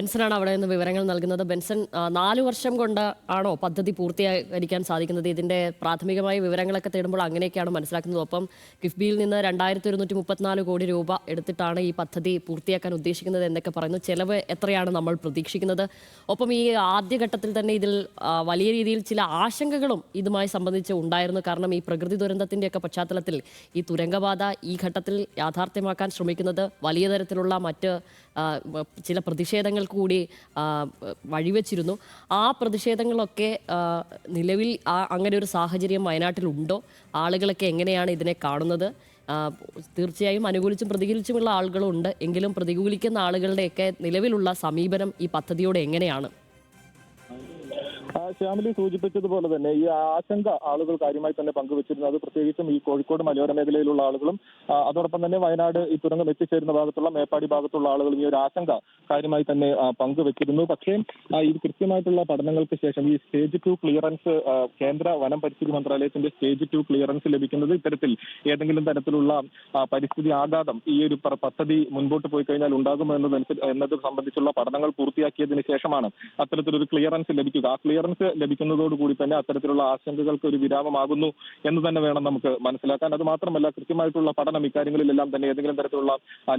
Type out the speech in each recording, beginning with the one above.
ബെൻസനാണ് അവിടെ നിന്ന് വിവരങ്ങൾ നൽകുന്നത്. ബെൻസൺ, 4 വർഷം കൊണ്ട് ആണോ പദ്ധതി പൂർത്തീകരിക്കാൻ സാധിക്കുന്നത്? ഇതിന്റെ പ്രാഥമികമായ വിവരങ്ങളൊക്കെ തേടുമ്പോൾ അങ്ങനെയൊക്കെയാണ് മനസ്സിലാക്കുന്നത്. ഒപ്പം കിഫ്ബിയിൽ നിന്ന് 2134 കോടി രൂപ എടുത്തിട്ടാണ് ഈ പദ്ധതി പൂർത്തിയാക്കാൻ ഉദ്ദേശിക്കുന്നത് എന്നൊക്കെ പറയുന്നു. ചെലവ് എത്രയാണ് നമ്മൾ പ്രതീക്ഷിക്കുന്നത്? ഒപ്പം ഈ ആദ്യഘട്ടത്തിൽ തന്നെ ഇതിൽ വലിയ രീതിയിൽ ചില ആശങ്കകളും ഇതുമായി സംബന്ധിച്ച് ഉണ്ടായിരുന്നു. കാരണം ഈ പ്രകൃതി ദുരന്തത്തിൻ്റെയൊക്കെ പശ്ചാത്തലത്തിൽ ഈ തുരങ്കപാത ഈ ഘട്ടത്തിൽ യാഥാർത്ഥ്യമാക്കാൻ ശ്രമിക്കുന്നത് വലിയ തരത്തിലുള്ള മറ്റ് ചില പ്രതിഷേധങ്ങൾ കൂടി വഴിവെച്ചിരുന്നു. ആ പ്രതിഷേധങ്ങളൊക്കെ നിലവിൽ അങ്ങനെ ഒരു സാഹചര്യം വയനാട്ടിലുണ്ടോ? ആളുകളൊക്കെ എങ്ങനെയാണ് ഇതിനെ കാണുന്നത്? തീർച്ചയായും അനുകൂലിച്ചും പ്രതികൂലിച്ചുമുള്ള ആളുകളുണ്ട്. എങ്കിലും പ്രതികൂലിക്കുന്ന ആളുകളുടെയൊക്കെ നിലവിലുള്ള സമീപനം ഈ പദ്ധതിയോട് എങ്ങനെയാണ്? ശ്യാമിലി സൂചിപ്പിച്ചതുപോലെ തന്നെ ഈ ആശങ്ക ആളുകൾ കാര്യമായി തന്നെ പങ്കുവച്ചിരുന്നു. അത് പ്രത്യേകിച്ചും ഈ കോഴിക്കോട് മലയോര മേഖലയിലുള്ള ആളുകളും അതോടൊപ്പം തന്നെ വയനാട് ഈ തുരങ്കം എത്തിച്ചേരുന്ന ഭാഗത്തുള്ള മേപ്പാടി ഭാഗത്തുള്ള ആളുകളും ഈ ഒരു ആശങ്ക കാര്യമായി തന്നെ പങ്കുവച്ചിരുന്നു. പക്ഷേ ഇത് കൃത്യമായിട്ടുള്ള പഠനങ്ങൾക്ക് ശേഷം ഈ സ്റ്റേജ് 2 ക്ലിയറൻസ് കേന്ദ്ര വനം പരിസ്ഥിതി മന്ത്രാലയത്തിന്റെ സ്റ്റേജ് 2 ക്ലിയറൻസ് ലഭിക്കുന്നത് ഇത്തരത്തിൽ ഏതെങ്കിലും തരത്തിലുള്ള പരിസ്ഥിതി ആഘാതം ഈ ഒരു പദ്ധതി മുൻപോട്ട് പോയി കഴിഞ്ഞാൽ ഉണ്ടാകുമോ എന്നത് സംബന്ധിച്ചുള്ള പഠനങ്ങൾ പൂർത്തിയാക്കിയതിനു ശേഷമാണ് അത്തരത്തിലൊരു ക്ലിയറൻസ് ലഭിക്കുക. ആ ക്ലിയറൻസ് ലഭിക്കുന്നതോടുകൂടി തന്നെ അത്തരത്തിലുള്ള ആശങ്കകൾക്ക് ഒരു വിരാമമാകുന്നു എന്ന് തന്നെ വേണം നമുക്ക് മനസ്സിലാക്കാൻ. അത് മാത്രമല്ല, കൃത്യമായിട്ടുള്ള പഠനം ഇക്കാര്യങ്ങളിലെല്ലാം തന്നെ ഏതെങ്കിലും തരത്തിലുള്ള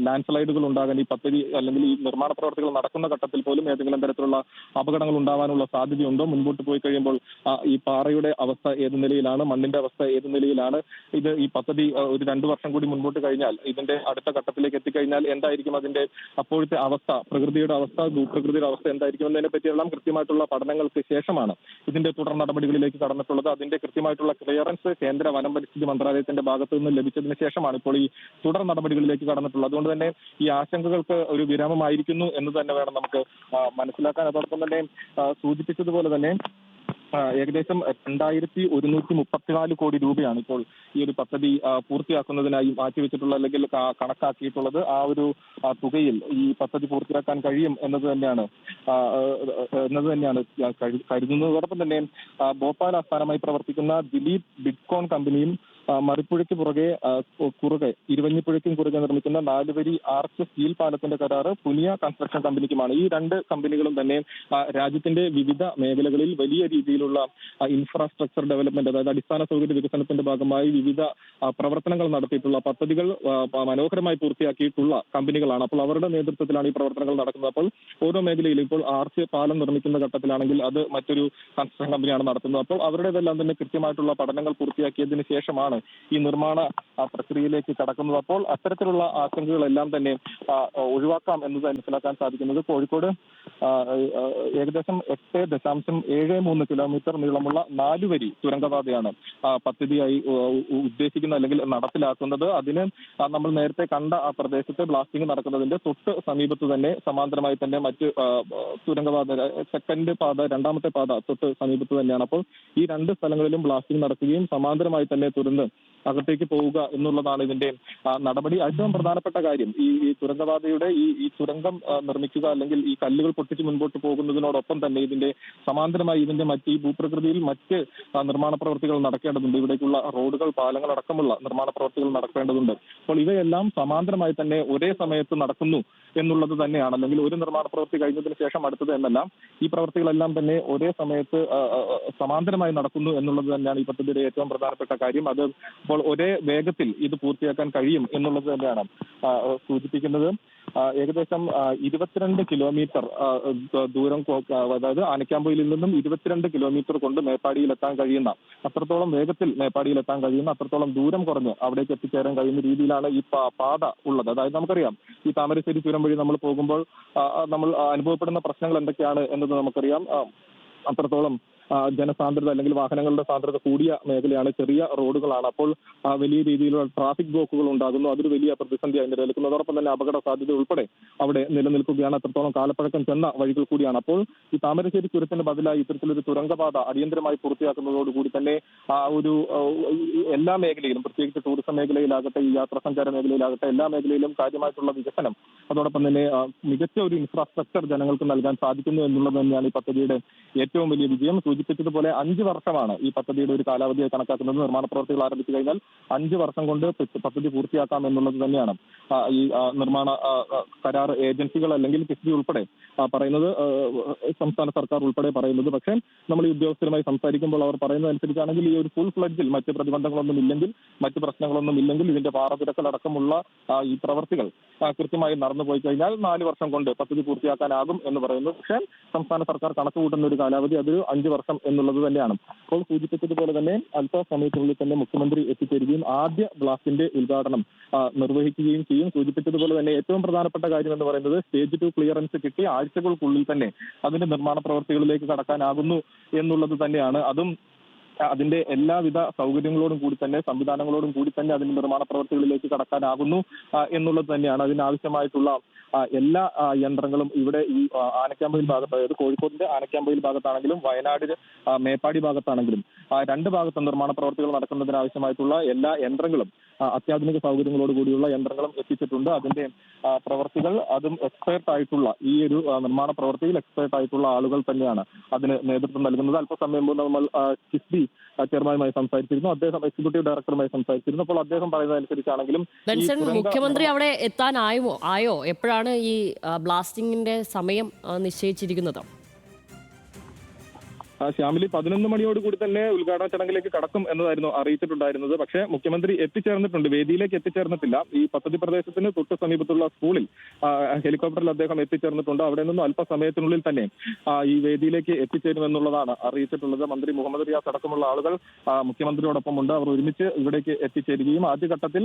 ലാൻഡ് സ്ലൈഡുകൾ ഉണ്ടാകാൻ ഈ പദ്ധതി അല്ലെങ്കിൽ ഈ നിർമ്മാണ പ്രവർത്തികൾ നടക്കുന്ന ഘട്ടത്തിൽ പോലും ഏതെങ്കിലും തരത്തിലുള്ള അപകടങ്ങൾ ഉണ്ടാവാനുള്ള സാധ്യതയുണ്ടോ? മുൻപോട്ട് പോയി കഴിയുമ്പോൾ ഈ പാറയുടെ അവസ്ഥ ഏത് നിലയിലാണ്, മണ്ണിന്റെ അവസ്ഥ ഏത് നിലയിലാണ്, ഈ പദ്ധതി ഒരു 2 വർഷം കൂടി മുൻപോട്ട് കഴിഞ്ഞാൽ ഇതിന്റെ അടുത്ത ഘട്ടത്തിലേക്ക് എത്തിക്കഴിഞ്ഞാൽ എന്തായിരിക്കും അതിന്റെ അപ്പോഴത്തെ അവസ്ഥ, പ്രകൃതിയുടെ അവസ്ഥ, ഭൂപ്രകൃതിയുടെ അവസ്ഥ എന്തായിരിക്കും എന്നതിനെ പറ്റിയെല്ലാം കൃത്യമായിട്ടുള്ള പഠനങ്ങൾക്ക് ശേഷമാണ് ഇതിന്റെ തുടർ നടപടികളിലേക്ക് കടന്നിട്ടുള്ളത്. അതിന്റെ കൃത്യമായിട്ടുള്ള ക്ലിയറൻസ് കേന്ദ്ര വനം പരിസ്ഥിതി മന്ത്രാലയത്തിന്റെ ഭാഗത്തു നിന്ന് ലഭിച്ചതിന് ശേഷമാണ് ഇപ്പോൾ ഈ തുടർ നടപടികളിലേക്ക് കടന്നിട്ടുള്ളത്. അതുകൊണ്ട് തന്നെ ഈ ആശങ്കകൾക്ക് ഒരു വിരാമമായിരിക്കുന്നു എന്ന് തന്നെ വേണം നമുക്ക് മനസ്സിലാക്കാൻ. അതോടൊപ്പം തന്നെ സൂചിപ്പിച്ചതുപോലെ തന്നെ ഏകദേശം 2134 കോടി രൂപയാണ് ഇപ്പോൾ ഈ ഒരു പദ്ധതി പൂർത്തിയാക്കുന്നതിനായി മാറ്റിവെച്ചിട്ടുള്ള അല്ലെങ്കിൽ കണക്കാക്കിയിട്ടുള്ളത്. ആ ഒരു തുകയിൽ ഈ പദ്ധതി പൂർത്തിയാക്കാൻ കഴിയും എന്നത് തന്നെയാണ് കരുതുന്നത്. അതോടൊപ്പം തന്നെ ഭോപ്പാൽ ആസ്ഥാനമായി പ്രവർത്തിക്കുന്ന ദിലീപ് ബിഡ്കോൺ കമ്പനിയും മറിപ്പുഴയ്ക്ക് കുറുകെ ഇരുവഞ്ഞിപ്പുഴയ്ക്കും കുറുകെ നിർമ്മിക്കുന്ന 4 വരി ആർച്ച് സ്റ്റീൽ പാലത്തിന്റെ കരാറ് പുനിയ കൺസ്ട്രക്ഷൻ കമ്പനിക്കുമാണ്. ഈ 2 കമ്പനികളും തന്നെ രാജ്യത്തിന്റെ വിവിധ മേഖലകളിൽ വലിയ രീതിയിലുള്ള ഇൻഫ്രാസ്ട്രക്ചർ ഡെവലപ്മെന്റ്, അതായത് അടിസ്ഥാന സൗകര്യ വികസനത്തിന്റെ ഭാഗമായി വിവിധ പ്രവർത്തനങ്ങൾ നടത്തിയിട്ടുള്ള പദ്ധതികൾ മനോഹരമായി പൂർത്തിയാക്കിയിട്ടുള്ള കമ്പനികളാണ്. അപ്പോൾ അവരുടെ നേതൃത്വത്തിലാണ് ഈ പ്രവർത്തനങ്ങൾ നടക്കുന്നത്. അപ്പോൾ ഓരോ മേഖലയിലും ഇപ്പോൾ ആർച്ച് പാലം നിർമ്മിക്കുന്ന ഘട്ടത്തിലാണെങ്കിൽ അത് മറ്റൊരു കൺസ്ട്രക്ഷൻ കമ്പനിയാണ് നടത്തുന്നത്. അപ്പോൾ അവരുടേതെല്ലാം തന്നെ കൃത്യമായിട്ടുള്ള പഠനങ്ങൾ പൂർത്തിയാക്കിയതിനു ശേഷമാണ് ഈ നിർമ്മാണ പ്രക്രിയയിലേക്ക് കടക്കുന്നത്. അപ്പോൾ അത്തരത്തിലുള്ള ആശങ്കകളെല്ലാം തന്നെ ഒഴിവാക്കാം എന്നത് മനസ്സിലാക്കാൻ സാധിക്കുന്നത്. കോഴിക്കോട് ഏകദേശം 8.73 കിലോമീറ്റർ നീളമുള്ള 4 വരി തുരങ്കപാതയാണ് പദ്ധതിയായി ഉദ്ദേശിക്കുന്നത് അല്ലെങ്കിൽ നടപ്പിലാക്കുന്നത്. അതിന് നമ്മൾ നേരത്തെ കണ്ട ആ പ്രദേശത്ത് ബ്ലാസ്റ്റിംഗ് നടക്കുന്നതിന്റെ തൊട്ട് സമീപത്ത് തന്നെ സമാന്തരമായി തന്നെ മറ്റ് തുരങ്കപാത സെക്കൻഡ് പാത, രണ്ടാമത്തെ പാത തൊട്ട് സമീപത്ത് തന്നെയാണ്. അപ്പോൾ ഈ 2 സ്ഥലങ്ങളിലും ബ്ലാസ്റ്റിംഗ് നടക്കുകയും സമാന്തരമായി തന്നെ തുരന്ന് അകത്തേക്ക് പോവുക എന്നുള്ളതാണ് ഇതിന്റെ നടപടി. ഏറ്റവും പ്രധാനപ്പെട്ട കാര്യം ഈ തുരങ്കപാതയുടെ ഈ തുരങ്കം നിർമ്മിക്കുക അല്ലെങ്കിൽ ഈ കല്ലുകൾ പൊട്ടിച്ച് മുൻപോട്ട് പോകുന്നതിനോടൊപ്പം തന്നെ ഇതിന്റെ സമാന്തരമായി ഇതിന്റെ ഈ ഭൂപ്രകൃതിയിൽ മറ്റ് നിർമ്മാണ പ്രവൃത്തികൾ നടക്കേണ്ടതുണ്ട്. ഇവിടേക്കുള്ള റോഡുകൾ, പാലങ്ങൾ അടക്കമുള്ള നിർമ്മാണ പ്രവൃത്തികൾ നടക്കേണ്ടതുണ്ട്. അപ്പോൾ ഇവയെല്ലാം സമാന്തരമായി തന്നെ ഒരേ സമയത്ത് നടക്കുന്നു എന്നുള്ളത് തന്നെയാണ്. അല്ലെങ്കിൽ ഒരു നിർമ്മാണ പ്രവൃത്തി കഴിഞ്ഞതിന് ശേഷം അടുത്തത് എന്നല്ല, ഈ പ്രവൃത്തികളെല്ലാം തന്നെ ഒരേ സമയത്ത് സമാന്തരമായി നടക്കുന്നു എന്നുള്ളത് തന്നെയാണ് ഈ പദ്ധതിയുടെ ഏറ്റവും പ്രധാനപ്പെട്ട കാര്യം. അത് അപ്പോൾ ഒരേ വേഗത്തിൽ ഇത് പൂർത്തിയാക്കാൻ കഴിയും എന്നുള്ളത് തന്നെയാണ് സൂചിപ്പിക്കുന്നത്. ഏകദേശം 22 കിലോമീറ്റർ ദൂരം, അതായത് ആനക്കാമ്പൊയിലിൽ നിന്നും 22 കിലോമീറ്റർ കൊണ്ട് മേപ്പാടിയിൽ എത്താൻ കഴിയുന്ന, അത്രത്തോളം വേഗത്തിൽ മേപ്പാടിയിൽ എത്താൻ കഴിയുന്ന, അത്രത്തോളം ദൂരം കുറഞ്ഞ് അവിടേക്ക് എത്തിച്ചേരാൻ കഴിയുന്ന രീതിയിലാണ് ഈ പാത ഉള്ളത്. അതായത് നമുക്കറിയാം, ഈ താമരശ്ശേരി ചുരം വഴി നമ്മൾ പോകുമ്പോൾ നമ്മൾ അനുഭവപ്പെടുന്ന പ്രശ്നങ്ങൾ എന്തൊക്കെയാണ് എന്നത് നമുക്കറിയാം. അത്രത്തോളം ജനസാന്ദ്രത അല്ലെങ്കിൽ വാഹനങ്ങളുടെ സാന്ദ്രത കൂടിയ മേഖലയാണ്, ചെറിയ റോഡുകളാണ്. അപ്പോൾ വലിയ രീതിയിലുള്ള ട്രാഫിക് ബ്ലോക്കുകൾ ഉണ്ടാകുന്നു. അതൊരു വലിയ പ്രതിസന്ധിയായി നിലനിൽക്കുന്നു. അതോടൊപ്പം തന്നെ അപകട സാധ്യത ഉൾപ്പെടെ അവിടെ നിലനിൽക്കുകയാണ്. അത്രത്തോളം കാലപ്പഴക്കം ചെന്ന വഴികൾ കൂടിയാണ്. അപ്പോൾ ഈ താമരശ്ശേരി ചുരത്തിന് ബദലായി ഇത്തരത്തിലൊരു തുരങ്കപാത അടിയന്തരമായി പൂർത്തിയാക്കുന്നതോടുകൂടി തന്നെ ഒരു എല്ലാ മേഖലയിലും, പ്രത്യേകിച്ച് ടൂറിസം മേഖലയിലാകട്ടെ, ഈ യാത്രാസഞ്ചാര മേഖലയിലാകട്ടെ, എല്ലാ മേഖലയിലും കാര്യമായിട്ടുള്ള വികസനം, അതോടൊപ്പം തന്നെ മികച്ച ഒരു ഇൻഫ്രാസ്ട്രക്ചർ ജനങ്ങൾക്ക് നൽകാൻ സാധിക്കുന്നു എന്നുള്ളത് തന്നെയാണ് ഈ പദ്ധതിയുടെ ഏറ്റവും വലിയ വിജയം. സൂചിപ്പിച്ചതുപോലെ 5 വർഷമാണ് ഈ പദ്ധതിയുടെ ഒരു കാലാവധിയായി കണക്കാക്കുന്നത്. നിർമ്മാണ പ്രവർത്തികൾ ആരംഭിച്ചു കഴിഞ്ഞാൽ 5 വർഷം കൊണ്ട് പദ്ധതി പൂർത്തിയാക്കാം എന്നുള്ളത് തന്നെയാണ് ഈ നിർമ്മാണ കരാർ ഏജൻസികൾ അല്ലെങ്കിൽ കിഫ്ബി ഉൾപ്പെടെ പറയുന്നത്, സംസ്ഥാന സർക്കാർ ഉൾപ്പെടെ പറയുന്നത്. പക്ഷേ നമ്മൾ ഈ ഉദ്യോഗസ്ഥരുമായി സംസാരിക്കുമ്പോൾ അവർ പറയുന്നതനുസരിച്ചാണെങ്കിൽ ഈ ഒരു ഫുൾ ഫ്ലഡ്ജിൽ മറ്റ് പ്രതിബന്ധങ്ങളൊന്നും ഇല്ലെങ്കിൽ, മറ്റ് പ്രശ്നങ്ങളൊന്നും ഇല്ലെങ്കിൽ ഇതിന്റെ പാറതിരക്കലടക്കമുള്ള ഈ പ്രവർത്തികൾ കൃത്യമായി നടന്നു പോയി കഴിഞ്ഞാൽ 4 വർഷം കൊണ്ട് പദ്ധതി പൂർത്തിയാക്കാനാകും എന്ന് പറയുന്നു. പക്ഷേ സംസ്ഥാന സർക്കാർ കണക്കുകൂട്ടുന്ന ഒരു കാലാവധി അത് 5 വർഷം എന്നുള്ളത് തന്നെയാണ്. അപ്പോൾ സൂചിപ്പിച്ചതുപോലെ തന്നെ അല്പസമയത്തിനുള്ളിൽ തന്നെ മുഖ്യമന്ത്രി എത്തിച്ചേരുകയും ആദ്യ ബ്ലാസ്റ്റിന്റെ ഉദ്ഘാടനം നിർവഹിക്കുകയും ചെയ്യും. സൂചിപ്പിച്ചതുപോലെ തന്നെ ഏറ്റവും പ്രധാനപ്പെട്ട കാര്യം എന്ന് പറയുന്നത് സ്റ്റേജ് 2 ക്ലിയറൻസ് കിട്ടി ആഴ്ചകൾക്കുള്ളിൽ തന്നെ അതിന്റെ നിർമ്മാണ പ്രവർത്തികളിലേക്ക് കടക്കാനാകുന്നു എന്നുള്ളത് തന്നെയാണ്. അതും അതിന്റെ എല്ലാവിധ സൗകര്യങ്ങളോടും കൂടി തന്നെ, സംവിധാനങ്ങളോടും കൂടി തന്നെ അതിന്റെ നിർമ്മാണ പ്രവർത്തികളിലേക്ക് കടക്കാനാകുന്നു എന്നുള്ളത് തന്നെയാണ്. അതിനാവശ്യമായിട്ടുള്ള എല്ലാ യന്ത്രങ്ങളും ഇവിടെ ഈ ആനക്കാമ്പയിൽ ഭാഗത്ത്, അതായത് കോഴിക്കോടിന്റെ ആനക്കാമ്പയിൽ ഭാഗത്താണെങ്കിലും വയനാട് മേപ്പാടി ഭാഗത്താണെങ്കിലും 2 ഭാഗത്തും നിർമ്മാണ പ്രവർത്തികൾ നടക്കുന്നതിനാവശ്യമായിട്ടുള്ള എല്ലാ യന്ത്രങ്ങളും, അത്യാധുനിക സൗകര്യങ്ങളോട് കൂടിയുള്ള യന്ത്രങ്ങളും എത്തിച്ചിട്ടുണ്ട്. അതിന്റെ പ്രവർത്തികൾ അതും എക്സ്പേർട്ട് ആയിട്ടുള്ള, ഈ ഒരു നിർമ്മാണ പ്രവർത്തിയിൽ എക്സ്പേർട്ട് ആയിട്ടുള്ള ആളുകൾ തന്നെയാണ് അതിന് നേതൃത്വം നൽകുന്നത്. അല്പസമയം മുമ്പ് നമ്മൾ കിഫ്ബി ചെയർമാനുമായി സംസാരിച്ചിരുന്നു, അദ്ദേഹം എക്സിക്യൂട്ടീവ് ഡയറക്ടറുമായി സംസാരിച്ചിരുന്നു. അപ്പോൾ അദ്ദേഹം പറയുന്നതനുസരിച്ചാണെങ്കിലും മുഖ്യമന്ത്രി അവിടെ ആയോ എപ്പോഴാണ് ഈ ബ്ലാസ്റ്റിംഗിന്റെ സമയം നിശ്ചയിച്ചിരിക്കുന്നത്? ശ്യാമിലി 11 മണിയോടുകൂടി തന്നെ ഉദ്ഘാടന ചടങ്ങിലേക്ക് കടക്കും എന്നതായിരുന്നു അറിയിച്ചിട്ടുണ്ടായിരുന്നത്. പക്ഷേ മുഖ്യമന്ത്രി എത്തിച്ചേർന്നിട്ടുണ്ട്, വേദിയിലേക്ക് എത്തിച്ചേർന്നിട്ടില്ല. ഈ പദ്ധതി പ്രദേശത്തിന് തൊട്ട് സമീപത്തുള്ള സ്കൂളിൽ ഹെലികോപ്റ്ററിൽ അദ്ദേഹം എത്തിച്ചേർന്നിട്ടുണ്ട്. അവിടെ നിന്നും അല്പസമയത്തിനുള്ളിൽ തന്നെ ഈ വേദിയിലേക്ക് എത്തിച്ചേരുമെന്നുള്ളതാണ് അറിയിച്ചിട്ടുള്ളത്. മന്ത്രി മുഹമ്മദ് റിയാസ് അടക്കമുള്ള ആളുകൾ മുഖ്യമന്ത്രിയോടൊപ്പം ഉണ്ട്. അവർ ഒരുമിച്ച് ഇവിടേക്ക് എത്തിച്ചേരുകയും ആദ്യഘട്ടത്തിൽ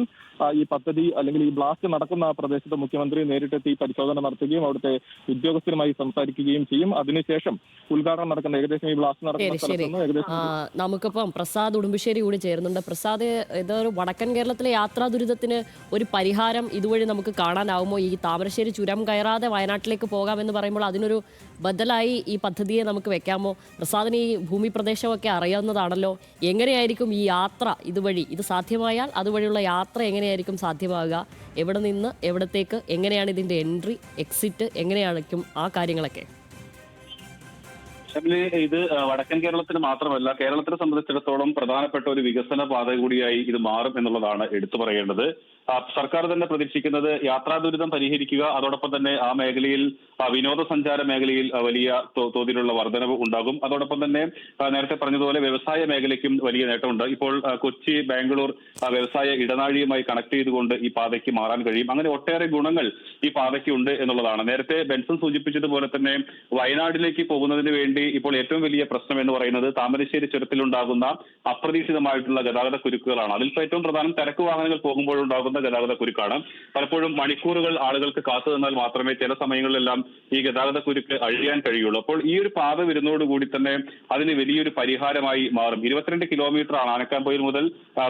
ഈ പദ്ധതി അല്ലെങ്കിൽ ഈ ബ്ലാസ്റ്റ് നടക്കുന്ന പ്രദേശത്ത് മുഖ്യമന്ത്രി നേരിട്ടെത്തി പരിശോധന നടത്തുകയും അവിടുത്തെ ഉദ്യോഗസ്ഥരുമായി സംസാരിക്കുകയും ചെയ്യും. അതിനുശേഷം ഉദ്ഘാടനം നടക്കുന്ന ഏകദേശം ഈ നമുക്കിപ്പം പ്രസാദ് ഉടുമ്പശ്ശേരി കൂടി ചേരുന്നുണ്ട്. പ്രസാദ്, ഇതൊരു വടക്കൻ കേരളത്തിലെ യാത്രാ ദുരിതത്തിന് ഒരു പരിഹാരം ഇതുവഴി നമുക്ക് കാണാനാവുമോ? ഈ താമരശ്ശേരി ചുരം കയറാതെ വയനാട്ടിലേക്ക് പോകാമെന്ന് പറയുമ്പോൾ അതിനൊരു ബദലായി ഈ പദ്ധതിയെ നമുക്ക് വെക്കാമോ? പ്രസാദിന് ഈ ഭൂമി പ്രദേശമൊക്കെ അറിയാവുന്നതാണല്ലോ. എങ്ങനെയായിരിക്കും ഈ യാത്ര ഇതുവഴി, ഇത് സാധ്യമായാൽ അതുവഴിയുള്ള യാത്ര എങ്ങനെയായിരിക്കും സാധ്യമാകുക? എവിടെ നിന്ന് എവിടത്തേക്ക്, എങ്ങനെയാണ് ഇതിൻ്റെ എൻട്രി എക്സിറ്റ്, എങ്ങനെയായിരിക്കും ആ കാര്യങ്ങളൊക്കെ? ഇത് വടക്കൻ കേരളത്തിന് മാത്രമല്ല, കേരളത്തിനെ സംബന്ധിച്ചിടത്തോളം പ്രധാനപ്പെട്ട ഒരു വികസന പാത കൂടിയായി ഇത് മാറും എന്നുള്ളതാണ് എടുത്തു പറയേണ്ടത്. സർക്കാർ തന്നെ പ്രതീക്ഷിക്കുന്നത് യാത്രാ ദുരിതം പരിഹരിക്കുക, അതോടൊപ്പം തന്നെ ആ മേഖലയിൽ, വിനോദസഞ്ചാര മേഖലയിൽ വലിയ തോതിലുള്ള വർധനവ് ഉണ്ടാകും. അതോടൊപ്പം തന്നെ നേരത്തെ പറഞ്ഞതുപോലെ വ്യവസായ മേഖലയ്ക്കും വലിയ നേട്ടമുണ്ട്. ഇപ്പോൾ കൊച്ചി, ബാംഗ്ലൂർ വ്യവസായ ഇടനാഴിയുമായി കണക്ട് ചെയ്തുകൊണ്ട് ഈ പാതയ്ക്ക് മാറാൻ കഴിയും. അങ്ങനെ ഒട്ടേറെ ഗുണങ്ങൾ ഈ പാതയ്ക്ക് ഉണ്ട് എന്നുള്ളതാണ്. നേരത്തെ ബെൻസൺ സൂചിപ്പിച്ചതുപോലെ തന്നെ വയനാട്ടിലേക്ക് പോകുന്നതിന് വേണ്ടി ഇപ്പോൾ ഏറ്റവും വലിയ പ്രശ്നം എന്ന് പറയുന്നത് താമരശ്ശേരി ചുരത്തിലുണ്ടാകുന്ന അപ്രതീക്ഷിതമായിട്ടുള്ള ഗതാഗത കുരുക്കുകളാണ്. അതിൽ ഏറ്റവും പ്രധാനം തിരക്ക് വാഹനങ്ങൾ പോകുമ്പോഴുണ്ടാകുന്ന ഗതാഗത കുരുക്കാണ്. പലപ്പോഴും മണിക്കൂറുകൾ ആളുകൾക്ക് കാത്തു നിന്നാൽ മാത്രമേ ചില സമയങ്ങളിലെല്ലാം ഈ ഗതാഗത കുരുക്ക് അഴിയാൻ കഴിയുള്ളൂ. അപ്പോൾ ഈ ഒരു പാത വരുന്നതോടുകൂടി തന്നെ അതിന് വലിയൊരു പരിഹാരമായി മാറും. 22 കിലോമീറ്ററാണ് ആനക്കാമ്പൊയിൽ മുതൽ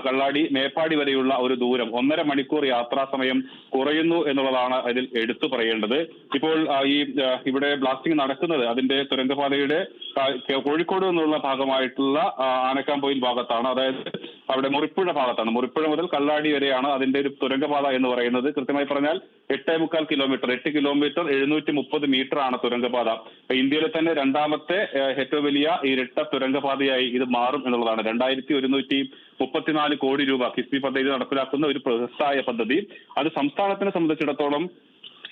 കള്ളാടി മേപ്പാടി വരെയുള്ള ഒരു ദൂരം. 1.5 മണിക്കൂർ യാത്രാ സമയം കുറയുന്നു എന്നുള്ളതാണ് അതിൽ എടുത്തു പറയേണ്ടത്. ഇപ്പോൾ ഈ ഇവിടെ ബ്ലാസ്റ്റിംഗ് നടക്കുന്നത് അതിന്റെ തുരങ്കപാതയുടെ കോഴിക്കോട് നിന്നുള്ള ഭാഗമായിട്ടുള്ള ആനക്കാമ്പൊയിൽ ഭാഗത്താണ്. അതായത് അവിടെ മുറിപ്പുഴ ഭാഗത്താണ്. മുറിപ്പുഴ മുതൽ കള്ളാടി വരെയാണ് അതിന്റെ ഒരു തുരങ്കപാത എന്ന് പറയുന്നത്. കൃത്യമായി പറഞ്ഞാൽ 8.25 കിലോമീറ്റർ, 8 കിലോമീറ്റർ 730 മീറ്റർ ആണ് തുരങ്കപാത. ഇന്ത്യയിലെ തന്നെ രണ്ടാമത്തെ ഏറ്റവും വലിയ ഇരട്ട തുരങ്കപാതയായി ഇത് മാറും എന്നുള്ളതാണ്. 2134 കോടി രൂപ കിഫ്ബി പദ്ധതി നടപ്പിലാക്കുന്ന ഒരു ബൃഹത്തായ പദ്ധതി. അത് സംസ്ഥാനത്തിനെ സംബന്ധിച്ചിടത്തോളം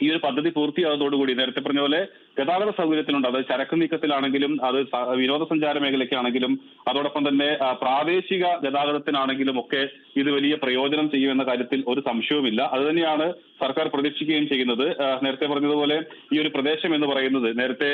ഈ ഒരു പദ്ധതി പൂർത്തിയാകുന്നതോടുകൂടി നേരത്തെ പറഞ്ഞ പോലെ ഗതാഗത സൗകര്യത്തിലുണ്ട്. അത് ചരക്ക് നീക്കത്തിലാണെങ്കിലും, അത് വിനോദസഞ്ചാര മേഖലയ്ക്കാണെങ്കിലും, അതോടൊപ്പം തന്നെ പ്രാദേശിക ഗതാഗതത്തിനാണെങ്കിലും ഒക്കെ ഇത് വലിയ പ്രയോജനം ചെയ്യുമെന്ന കാര്യത്തിൽ ഒരു സംശയവുമില്ല. അതുതന്നെയാണ് സർക്കാർ പ്രതീക്ഷിക്കുകയും ചെയ്യുന്നത്. നേരത്തെ പറഞ്ഞതുപോലെ ഈ ഒരു പ്രദേശം എന്ന് പറയുന്നത് നേരത്തെ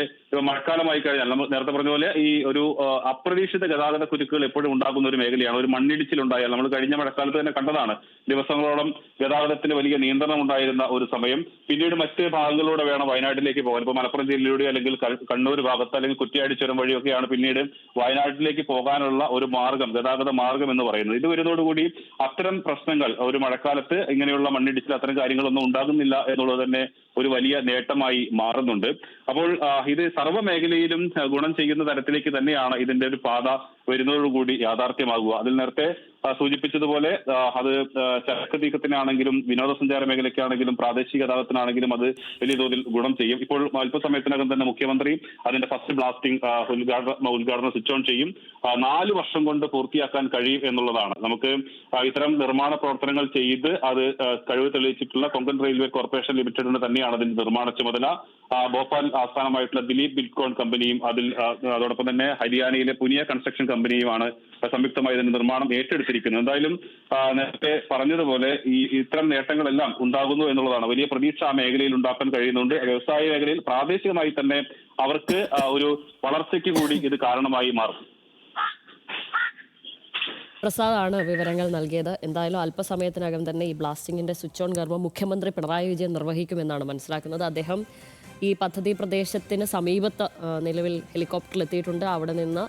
മഴക്കാലമായി കഴിഞ്ഞാൽ നമ്മൾ നേരത്തെ പറഞ്ഞ പോലെ ഈ ഒരു അപ്രതീക്ഷിത ഗതാഗത കുരുക്കുകൾ എപ്പോഴും ഉണ്ടാകുന്ന ഒരു മേഖലയാണ്. ഒരു മണ്ണിടിച്ചിലുണ്ടായാൽ നമ്മൾ കഴിഞ്ഞ മഴക്കാലത്ത് തന്നെ കണ്ടതാണ്. ദിവസങ്ങളോളം ഗതാഗതത്തിന് വലിയ നിയന്ത്രണം ഉണ്ടായിരുന്ന ഒരു സമയം. പിന്നീട് മറ്റ് ഭാഗങ്ങളിലൂടെ വേണം വയനാട്ടിലേക്ക് പോകാൻ. ഇപ്പോൾ മലപ്പുറം ജില്ലയിലൂടെ അല്ലെങ്കിൽ കണ്ണൂർ ഭാഗത്ത് അല്ലെങ്കിൽ കുറ്റ്യാടി ചുരം വഴിയൊക്കെയാണ് പിന്നീട് വയനാട്ടിലേക്ക് പോകാനുള്ള ഒരു മാർഗം, ഗതാഗത മാർഗം എന്ന് പറയുന്നത്. ഇത് വരുന്നതോടുകൂടി അത്തരം പ്രശ്നങ്ങൾ ഒരു മഴക്കാലത്ത് ഇങ്ങനെയുള്ള മണ്ണിടിച്ചിൽ അത്തരം കാര്യങ്ങളൊന്നും ഉണ്ടാകുന്നില്ല എന്നുള്ളത് തന്നെ ഒരു വലിയ നേട്ടമായി മാറുന്നുണ്ട്. അപ്പോൾ ഇത് സർവ്വ മേഖലയിലും ഗുണം ചെയ്യുന്ന തരത്തിലേക്ക് തന്നെയാണ് ഇതിന്റെ ഒരു പാത വരുന്നതോടുകൂടി യാഥാർത്ഥ്യമാകുക. അതിൽ നേരത്തെ സൂചിപ്പിച്ചതുപോലെ അത് ചരക്ക് നീക്കത്തിനാണെങ്കിലും വിനോദസഞ്ചാര മേഖലയ്ക്കാണെങ്കിലും പ്രാദേശിക ഗതാഗതത്തിനാണെങ്കിലും അത് വലിയ തോതിൽ ഗുണം ചെയ്യും. ഇപ്പോൾ അല്പസമയത്തിനകം തന്നെ മുഖ്യമന്ത്രി അതിന്റെ ഫസ്റ്റ് ബ്ലാസ്റ്റിംഗ് ഉദ്ഘാടനം സ്വിച്ച് ഓൺ ചെയ്യും. 4 വർഷം കൊണ്ട് പൂർത്തിയാക്കാൻ കഴിയും എന്നുള്ളതാണ്. നമുക്ക് ഇത്തരം നിർമ്മാണ പ്രവർത്തനങ്ങൾ ചെയ്ത് അത് കഴിവ് തെളിയിച്ചിട്ടുള്ള കൊങ്കൺ റെയിൽവേ കോർപ്പറേഷൻ ലിമിറ്റഡിന് തന്നെയാണ് അതിന്റെ നിർമ്മാണ ചുമതല. ഭോപ്പാൽ ആസ്ഥാനമായിട്ടുള്ള ദിലീപ് ബിൽഡ്കോൺ കമ്പനിയും അതോടൊപ്പം തന്നെ ഹരിയാനയിലെ പുനിയ കൺസ്ട്രക്ഷൻ കമ്പനിയുമാണ് സംയുക്തമായി ഇതിന്റെ നിർമ്മാണം ഏറ്റെടുത്തിരിക്കുന്നത്. എന്തായാലും നേരത്തെ പറഞ്ഞതുപോലെ ഇത്തരം നേട്ടങ്ങളെല്ലാം ഉണ്ടാകുന്നു എന്നുള്ളതാണ്. വലിയ പ്രതീക്ഷ ആ മേഖലയിൽ ഉണ്ടാക്കാൻ കഴിയുന്നുണ്ട്. വ്യവസായ മേഖലയിൽ പ്രാദേശികമായി തന്നെ അവർക്ക് ഒരു വളർച്ചയ്ക്ക് കൂടി ഇത് കാരണമായി മാറും. പ്രസാദാണ് വിവരങ്ങൾ നൽകിയത്. എന്തായാലും അല്പസമയത്തിനകം തന്നെ ഈ ബ്ലാസ്റ്റിംഗിന്റെ സ്വിച്ച് ഓൺ കർമ്മം മുഖ്യമന്ത്രി പിണറായി വിജയൻ നിർവഹിക്കുമെന്നാണ് മനസ്സിലാക്കുന്നത്. അദ്ദേഹം ഈ പദ്ധതി പ്രദേശത്തിന് സമീപത്ത് നിലവിൽ ഹെലികോപ്റ്ററിൽ എത്തിയിട്ടുണ്ട്. അവിടെ നിന്ന്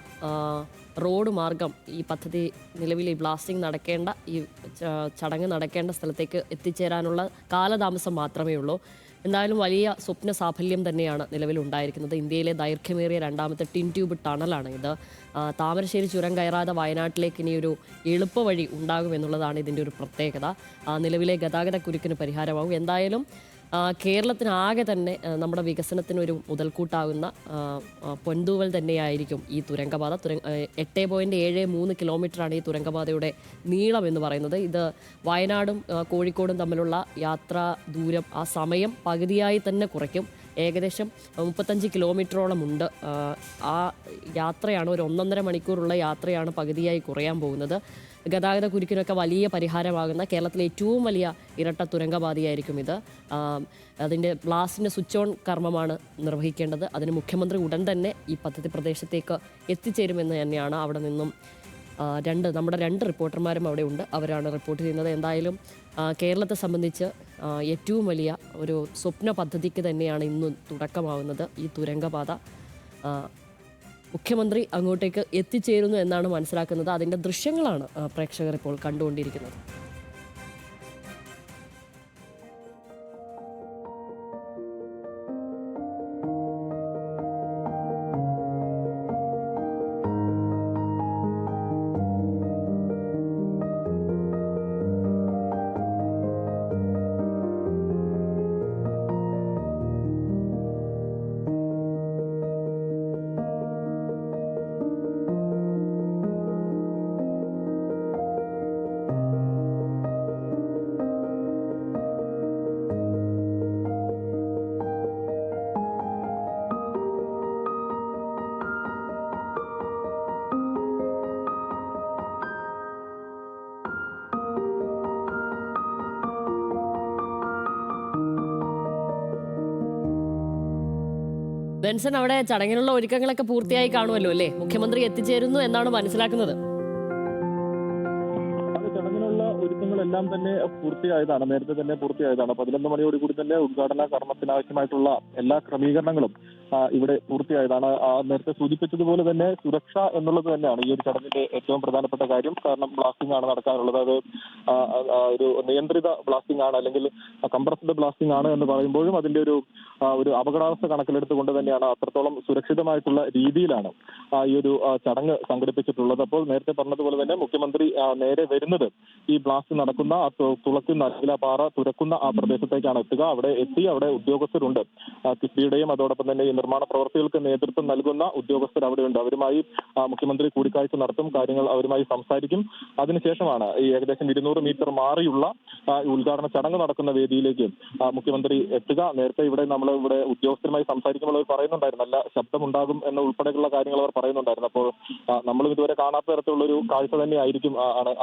റോഡ് മാർഗം ഈ പദ്ധതി നിലവിൽ ഈ ബ്ലാസ്റ്റിംഗ് നടക്കേണ്ട ഈ ചടങ്ങ് നടക്കേണ്ട സ്ഥലത്തേക്ക് എത്തിച്ചേരാനുള്ള കാലതാമസം മാത്രമേ ഉള്ളൂ. എന്തായാലും വലിയ സ്വപ്ന സാഫല്യം തന്നെയാണ് നിലവിൽ ഉണ്ടായിരിക്കുന്നത്. ഇന്ത്യയിലെ ദൈർഘ്യമേറിയ രണ്ടാമത്തെ ടിൻ ട്യൂബ് ടണലാണ് ഇത്. താമരശ്ശേരി ചുരം കയറാതെ വയനാട്ടിലേക്ക് ഇനിയൊരു എളുപ്പവഴി ഉണ്ടാകുമെന്നുള്ളതാണ് ഇതിൻ്റെ ഒരു പ്രത്യേകത. നിലവിലെ ഗതാഗത കുരുക്കിന് പരിഹാരമാകും. എന്തായാലും കേരളത്തിനാകെ തന്നെ നമ്മുടെ വികസനത്തിനൊരു മുതൽക്കൂട്ടാകുന്ന പൊൻതൂവൽ തന്നെയായിരിക്കും ഈ തുരങ്കപാത. 8.73 കിലോമീറ്ററാണ് ഈ തുരങ്കപാതയുടെ നീളം എന്ന് പറയുന്നത്. ഇത് വയനാടും കോഴിക്കോടും തമ്മിലുള്ള യാത്രാ ദൂരം ആ സമയം പകുതിയായി തന്നെ കുറയ്ക്കും. ഏകദേശം 35 കിലോമീറ്ററോളം ഉണ്ട്. ആ യാത്രയാണ് ഒരു 1.5 മണിക്കൂറുള്ള യാത്രയാണ് പകുതിയായി കുറയാൻ പോകുന്നത്. ഗതാഗത കുരുക്കിനൊക്കെ വലിയ പരിഹാരമാകുന്ന കേരളത്തിലെ ഏറ്റവും വലിയ ഇരട്ട തുരങ്കപാതയായിരിക്കും ഇത്. അതിൻ്റെ ബ്ലാസ്റ്റിൻ്റെ സ്വിച്ച് ഓൺ കർമ്മമാണ് നിർവഹിക്കേണ്ടത്. അതിന് മുഖ്യമന്ത്രി ഉടൻ തന്നെ ഈ പദ്ധതി പ്രദേശത്തേക്ക് എത്തിച്ചേരുമെന്ന് തന്നെയാണ് അവിടെ നിന്നും നമ്മുടെ രണ്ട് റിപ്പോർട്ടർമാരും അവിടെ ഉണ്ട്. അവരാണ് റിപ്പോർട്ട് ചെയ്യുന്നത്. എന്തായാലും കേരളത്തെ സംബന്ധിച്ച് ഏറ്റവും വലിയ ഒരു സ്വപ്ന പദ്ധതിക്ക് തന്നെയാണ് ഇന്ന് തുടക്കമാവുന്നത് ഈ തുരങ്കപാത. മുഖ്യമന്ത്രി അങ്ങോട്ടേക്ക് എത്തിച്ചേരുന്നു എന്നാണ് മനസ്സിലാക്കുന്നത്. അതിൻ്റെ ദൃശ്യങ്ങളാണ് പ്രേക്ഷകർ ഇപ്പോൾ കണ്ടുകൊണ്ടിരിക്കുന്നത്. ബെൻസൺ, അവിടെ ചടങ്ങിനുള്ള ഒരുക്കങ്ങളൊക്കെ പൂർത്തിയായി കാണുമല്ലോ അല്ലേ? മുഖ്യമന്ത്രി എത്തിച്ചേരുന്നു എന്നാണ് മനസ്സിലാക്കുന്നത്. ചടങ്ങിനുള്ള ഒരുക്കങ്ങളെല്ലാം തന്നെ പൂർത്തിയായതാണ്, നേരത്തെ തന്നെ പൂർത്തിയായതാണ്. 11 മണിയോടുകൂടി തന്നെ ഉദ്ഘാടന കർമ്മത്തിനാവശ്യമായിട്ടുള്ള എല്ലാ ക്രമീകരണങ്ങളും ഇവിടെ പൂർത്തിയായതാണ്. നേരത്തെ സൂചിപ്പിച്ചതുപോലെ തന്നെ സുരക്ഷ എന്നുള്ളത് തന്നെയാണ് ഈ ഒരു ചടങ്ങിന്റെ ഏറ്റവും പ്രധാനപ്പെട്ട കാര്യം. കാരണം ബ്ലാസ്റ്റിംഗ് ആണ് നടക്കാനുള്ളത്. അത് ഒരു നിയന്ത്രിത ബ്ലാസ്റ്റിംഗ് ആണ്, അല്ലെങ്കിൽ കംപ്രസ്ഡ് ബ്ലാസ്റ്റിംഗ് ആണ് എന്ന് പറയുമ്പോഴും അതിന്റെ ഒരു അപകടാവസ്ഥ കണക്കിലെടുത്തുകൊണ്ട് തന്നെയാണ് അത്രത്തോളം സുരക്ഷിതമായിട്ടുള്ള രീതിയിലാണ് ഈ ഒരു ചടങ്ങ് സംഘടിപ്പിച്ചിട്ടുള്ളത്. അപ്പോൾ നേരത്തെ പറഞ്ഞതുപോലെ തന്നെ മുഖ്യമന്ത്രി നേരെ വരുന്നത് ഈ ബ്ലാസ്റ്റ് നടക്കുന്ന തുളയ്ക്കുന്ന അഖിലപാറ തുറക്കുന്ന ആ പ്രദേശത്തേക്കാണ് എത്തുക. അവിടെ എത്തി അവിടെ ഉദ്യോഗസ്ഥരുണ്ട്. കിഫ്ബിയുടെയും അതോടൊപ്പം തന്നെ ഈ നിർമ്മാണ പ്രവർത്തികൾക്ക് നേതൃത്വം നൽകുന്ന ഉദ്യോഗസ്ഥർ അവിടെയുണ്ട്. അവരുമായി മുഖ്യമന്ത്രി കൂടിക്കാഴ്ച നടത്തും, കാര്യങ്ങൾ അവരുമായി സംസാരിക്കും. അതിനുശേഷമാണ് ഈ ഏകദേശം 200 മീറ്റർ മാറിയുള്ള ഉദ്ഘാടന ചടങ്ങ് നടക്കുന്ന വേദിയിലേക്ക് മുഖ്യമന്ത്രി എത്തുക. നേരത്തെ ഇവിടെ ഉദ്യോഗസ്ഥരുമായി സംസാരിക്കുമ്പോൾ അവർ പറയുന്നുണ്ടായിരുന്നു നല്ല ശബ്ദമുണ്ടാകും എന്ന ഉൾപ്പെടെയുള്ള കാര്യങ്ങൾ അവർ പറയുന്നുണ്ടായിരുന്നു. അപ്പോൾ നമ്മളും ഇതുവരെ കാണാത്ത തരത്തിലുള്ള ഒരു കാഴ്ച തന്നെ ആയിരിക്കും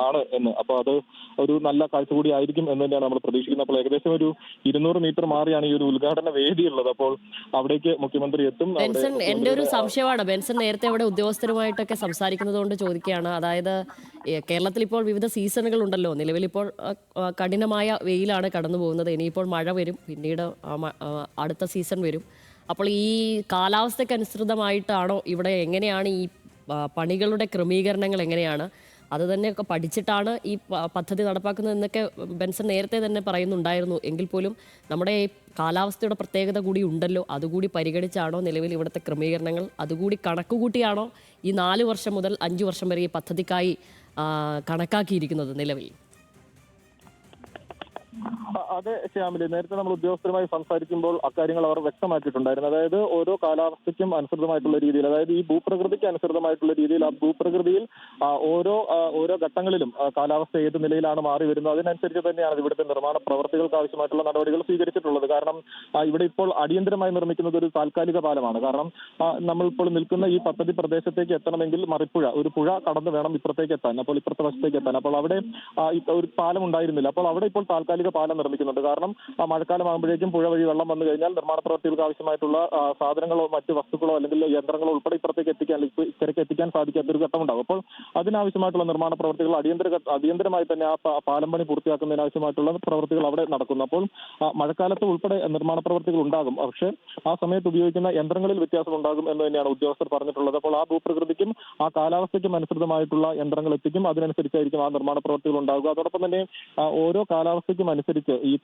ആണ് എന്ന്. അപ്പോൾ അത് ഒരു നല്ല കാഴ്ച കൂടി ആയിരിക്കും എന്ന് തന്നെയാണ് നമ്മൾ പ്രതീക്ഷിക്കുന്നത്. അപ്പോൾ ഏകദേശം ഒരു 200 മീറ്റർ മാറിയാണ് ഈ ഒരു ഉദ്ഘാടന വേദിയുള്ളത്. അപ്പോൾ അവിടേക്ക് മുഖ്യമന്ത്രി എത്തും. ബെൻസൺ, എൻ്റെ ഒരു സംശയമാണ്, ബെൻസൺ നേരത്തെ അവിടെ ഉദ്യോഗസ്ഥരുമായിട്ടൊക്കെ സംസാരിക്കുന്നത് കൊണ്ട് ചോദിക്കുകയാണ്. അതായത് കേരളത്തിൽ ഇപ്പോൾ വിവിധ സീസണുകൾ ഉണ്ടല്ലോ. നിലവിലിപ്പോൾ കഠിനമായ വെയിലാണ് കടന്നു പോകുന്നത്. ഇനിയിപ്പോൾ മഴ വരും, പിന്നീട് അടുത്ത സീസൺ വരും. അപ്പോൾ ഈ കാലാവസ്ഥയ്ക്ക് അനുസൃതമായിട്ടാണോ ഇവിടെ, എങ്ങനെയാണ് ഈ പണികളുടെ ക്രമീകരണങ്ങൾ എങ്ങനെയാണ്, അത് തന്നെയൊക്കെ പഠിച്ചിട്ടാണ് ഈ പദ്ധതി നടപ്പാക്കുന്നത് എന്നൊക്കെ ബെൻസൺ നേരത്തെ തന്നെ പറയുന്നുണ്ടായിരുന്നു. എങ്കിൽ പോലും നമ്മുടെ ഈ കാലാവസ്ഥയുടെ പ്രത്യേകത കൂടി ഉണ്ടല്ലോ, അതുകൂടി പരിഗണിച്ചാണോ നിലവിൽ ഇവിടുത്തെ ക്രമീകരണങ്ങൾ, അതുകൂടി കണക്കുകൂട്ടിയാണോ ഈ 4 വർഷം മുതൽ 5 വർഷം വരെ ഈ പദ്ധതിക്കായി കണക്കാക്കിയിരിക്കുന്നത് നിലവിൽ? അതെ ശ്യാമിലി, നേരത്തെ നമ്മൾ ഉദ്യോഗസ്ഥരുമായി സംസാരിക്കുമ്പോൾ അക്കാര്യങ്ങൾ അവർ വ്യക്തമാക്കിയിട്ടുണ്ടായിരുന്നു. അതായത് ഓരോ കാലാവസ്ഥയ്ക്കും അനുസൃതമായിട്ടുള്ള രീതിയിൽ, അതായത് ഈ ഭൂപ്രകൃതിക്ക് അനുസൃതമായിട്ടുള്ള രീതിയിൽ ആ ഭൂപ്രകൃതിയിൽ ഓരോ ഘട്ടങ്ങളിലും കാലാവസ്ഥ ഏത് നിലയിലാണ് മാറി വരുന്നത് അതിനനുസരിച്ച് തന്നെയാണ് ഇവിടുത്തെ നിർമ്മാണ പ്രവർത്തികൾക്ക് ആവശ്യമായിട്ടുള്ള നടപടികൾ സ്വീകരിച്ചിട്ടുള്ളത്. കാരണം ഇവിടെ ഇപ്പോൾ അടിയന്തരമായി നിർമ്മിക്കുന്നത് ഒരു താൽക്കാലിക പാലമാണ്. കാരണം നമ്മളിപ്പോൾ നിൽക്കുന്ന ഈ പദ്ധതി പ്രദേശത്തേക്ക് എത്തണമെങ്കിൽ മറിപ്പുഴ, ഒരു പുഴ കടന്ന് വേണം ഇപ്പുറത്തേക്ക് എത്താൻ, അപ്പോൾ ഇപ്പുറത്തെ വശത്തേക്ക് എത്താൻ. അപ്പോൾ അവിടെ ഒരു പാലം ഉണ്ടായിരുന്നില്ല. അപ്പോൾ അവിടെ ഇപ്പോൾ താൽക്കാലിക പാലം നിർമ്മിക്കുന്നുണ്ട്. കാരണം മഴക്കാലമാകുമ്പോഴേക്കും പുഴ വഴി വെള്ളം വന്നു കഴിഞ്ഞാൽ നിർമ്മാണ പ്രവർത്തികൾക്ക് ആവശ്യമായിട്ടുള്ള സാധനങ്ങളോ മറ്റ് വസ്തുക്കളോ അല്ലെങ്കിൽ യന്ത്രങ്ങളോ ഉൾപ്പെടെ ഇപ്പുറത്തേക്ക് എത്തിക്കാൻ സാധിക്കാത്ത ഒരു ഘട്ടമുണ്ടാകും. അപ്പോൾ അതിനാവശ്യമായിട്ടുള്ള നിർമ്മാണ പ്രവർത്തികൾ അടിയന്തരമായി തന്നെ ആ പാലം പണി പൂർത്തിയാക്കുന്നതിനാവശ്യമായിട്ടുള്ള പ്രവർത്തികൾ അവിടെ നടക്കുന്നു. അപ്പോൾ മഴക്കാലത്ത് ഉൾപ്പെടെ നിർമ്മാണ പ്രവർത്തികൾ ഉണ്ടാകും. പക്ഷേ ആ സമയത്ത് ഉപയോഗിക്കുന്ന യന്ത്രങ്ങളിൽ വ്യത്യാസം ഉണ്ടാകും എന്ന് തന്നെയാണ് ഉദ്യോഗസ്ഥർ പറഞ്ഞിട്ടുള്ളത്. അപ്പോൾ ആ ഭൂപ്രകൃതിക്കും ആ കാലാവസ്ഥയ്ക്കും അനുസൃതമായിട്ടുള്ള യന്ത്രങ്ങൾ എത്തിക്കും, അതിനനുസരിച്ചായിരിക്കും ആ നിർമ്മാണ പ്രവർത്തികൾ ഉണ്ടാകുക. അതോടൊപ്പം തന്നെ ഓരോ കാലാവസ്ഥയ്ക്കും അനുസരിച്ച് ഈ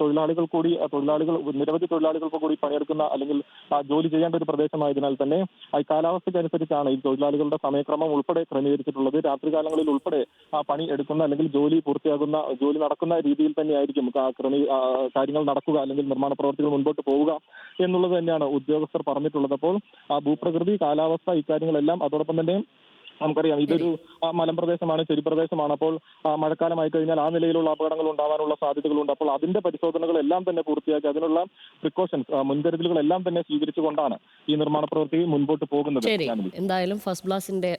നിരവധി തൊഴിലാളികൾക്ക് കൂടി പണിയെടുക്കുന്ന അല്ലെങ്കിൽ ജോലി ചെയ്യേണ്ട ഒരു പ്രദേശമായതിനാൽ തന്നെ ഈ കാലാവസ്ഥയ്ക്ക് അനുസരിച്ചാണ് ഈ തൊഴിലാളികളുടെ സമയക്രമം ഉൾപ്പെടെ ക്രമീകരിച്ചിട്ടുള്ളത്. രാത്രികാലങ്ങളിൽ ഉൾപ്പെടെ പണി എടുക്കുന്ന അല്ലെങ്കിൽ ജോലി നടക്കുന്ന രീതിയിൽ തന്നെയായിരിക്കും കാര്യങ്ങൾ നടക്കുക അല്ലെങ്കിൽ നിർമ്മാണ പ്രവർത്തികൾ മുൻപോട്ട് പോവുക എന്നുള്ളത് തന്നെയാണ് ഉദ്യോഗസ്ഥർ പറഞ്ഞിട്ടുള്ളത്. അപ്പോൾ ഭൂപ്രകൃതി, കാലാവസ്ഥ, ഇക്കാര്യങ്ങളെല്ലാം അതോടൊപ്പം തന്നെ നമുക്കറിയാം ഇതൊരു മലമ്പ്രദേശമാണ്, ചെരിപ്രദേശമാണ്. അപ്പോൾ മഴക്കാലമായി കഴിഞ്ഞാൽ ആ നിലയിലുള്ള അപകടങ്ങൾ ഉണ്ടാവാനുള്ള സാധ്യതകളുണ്ട്. അപ്പോൾ അതിന്റെ പരിശോധനകളെല്ലാം തന്നെ പൂർത്തിയാക്കി അതിനുള്ള പ്രിക്കോഷൻസ്, മുൻകരുതലുകളെല്ലാം തന്നെ സ്വീകരിച്ചുകൊണ്ടാണ് ഈ നിർമ്മാണ പ്രവൃത്തി മുൻപോട്ട് പോകുന്നത്. ശരി, എന്തായാലും ഫസ്റ്റ് ബ്ലാസ്റ്റിന്റെ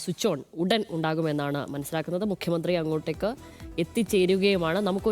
സ്വിച്ച് ഓൺ ഉടൻ ഉണ്ടാകുമെന്നാണ് മനസ്സിലാക്കുന്നത്. മുഖ്യമന്ത്രി അങ്ങോട്ടേക്ക് എത്തിച്ചേരുകയുമാണ്. നമുക്ക്